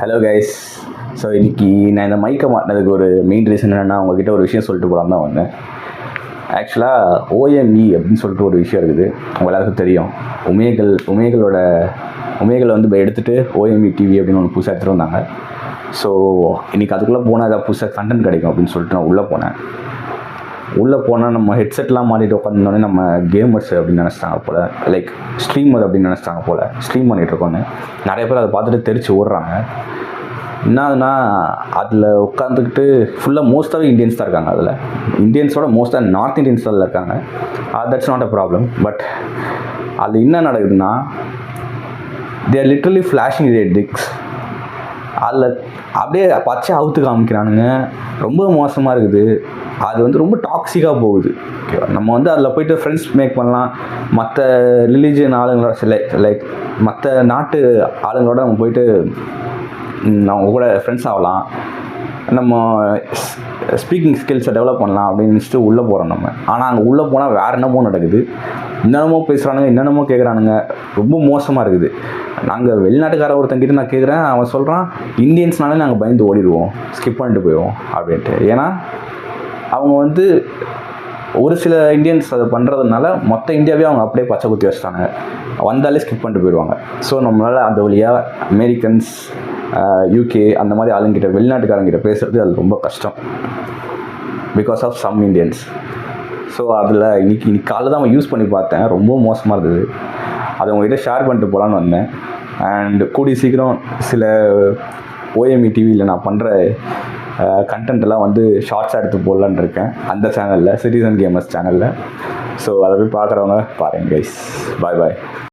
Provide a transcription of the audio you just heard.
Hello guys. So இன்றைக்கி நான் இந்த மைக்கை மாட்டினதுக்கு ஒரு மெயின் ரீசன் என்னென்னா, உங்ககிட்ட ஒரு விஷயம் சொல்லிட்டு போகலாம் தான் வந்தேன். ஆக்சுவலாக ஓஎம்இ அப்படின்னு சொல்லிட்டு ஒரு விஷயம் இருக்குது, உங்கள் எல்லாருக்கும் தெரியும். உமேகள் வந்து எடுத்துகிட்டு ஓஎம்இ டிவி அப்படின்னு ஒன்று புதுசாக எடுத்துகிட்டு வந்தாங்க. ஸோ இன்றைக்கி அதுக்குள்ளே போனால் ஏதாவது புதுசாக கண்டென்ட் கிடைக்கும் அப்படின்னு சொல்லிட்டு நான் உள்ளே போனால் நம்ம ஹெட்செட்லாம் மாட்டிட்டு உட்காந்தோடனே நம்ம கேமர்ஸ் அப்படின்னு நினச்சிட்டாங்க போல், லைக் ஸ்ட்ரீமர் அப்படின்னு நினச்சிட்டாங்க போல். ஸ்ட்ரீம் பண்ணிகிட்ருக்கோன்னு நிறைய பேர் அதை பார்த்துட்டு தெரிச்சு ஓடுறாங்க. என்னதுன்னா, அதில் உட்காந்துக்கிட்டு ஃபுல்லாக மோஸ்ட்டாகவே இந்தியன்ஸ் தான் இருக்காங்க. அதில் இந்தியன்ஸோட மோஸ்ட்டாக நார்த் இந்தியன்ஸ் தான் இருக்காங்க. That's not a problem. But அது என்ன நடக்குதுன்னா, they are literally flashing their dicks. அதில் அப்படியே பச்சை அவுத்து காமிக்கிறானுங்க. ரொம்ப மோசமாக இருக்குது. அது வந்து ரொம்ப டாக்ஸிக்காக போகுது. ஓகேவா, நம்ம வந்து அதில் போய்ட்டு ஃப்ரெண்ட்ஸ் மேக் பண்ணலாம். மற்ற ரிலீஜியன் ஆளுங்களோட லைக் மற்ற நாட்டு ஆளுங்களோட நம்ம போய்ட்டு அவங்க கூட ஃப்ரெண்ட்ஸ் ஆகலாம். நம்ம ஸ்பீக்கிங் ஸ்கில்ஸை டெவலப் பண்ணலாம் அப்படின்னு நினச்சிட்டு உள்ளே போகிறோம் நம்ம. ஆனால் அங்கே உள்ளே போனால் வேறு என்னமோ நடக்குது. என்னென்னமோ பேசுகிறானுங்க, என்னென்னமோ கேட்குறானுங்க. ரொம்ப மோசமாக இருக்குது. நாங்கள் வெளிநாட்டுக்கார ஒருத்தங்கிட்ட நான் கேட்குறேன், அவன் சொல்கிறான், இந்தியன்ஸ்னாலே நாங்கள் பயந்து ஓடிடுவோம், ஸ்கிப் பண்ணிட்டு போயிடுவோம் அப்படின்ட்டு. ஏன்னா அவங்க வந்து ஒரு சில இந்தியன்ஸ் அதை பண்ணுறதுனால மொத்த இந்தியாவே அவங்க அப்படியே பச்சை குத்தி வச்சுட்டாங்க. வந்தாலே ஸ்கிப் பண்ணிட்டு போயிடுவாங்க. ஸோ நம்மளால் அந்த வழியாக அமெரிக்கன்ஸ், யூகே அந்த மாதிரி ஆளுங்கிட்ட, வெளிநாட்டுக்காரங்கிட்ட பேசுகிறது அது ரொம்ப கஷ்டம், because of some Indians. So அதில் இன்னைக்கு காலையில் தான் அவன் யூஸ் பண்ணி பார்த்தேன். ரொம்ப மோசமாக இருந்தது. அதை உங்கள்கிட்ட ஷேர் பண்ணிட்டு போகலான்னு வந்தேன். அண்ட் கூடிய சீக்கிரம் சில ஓஎம்இ டிவியில் நான் பண்ணுற கண்டென்ட்டெல்லாம் வந்து ஷார்ட்ஸாக எடுத்து போடலான்னு இருக்கேன், அந்த சேனலில், சிட்டிசன் கேமர்ஸ் சேனலில். ஸோ அதை போய் பார்க்குறவங்க பாருங்கள் கைஸ். பாய் பாய்.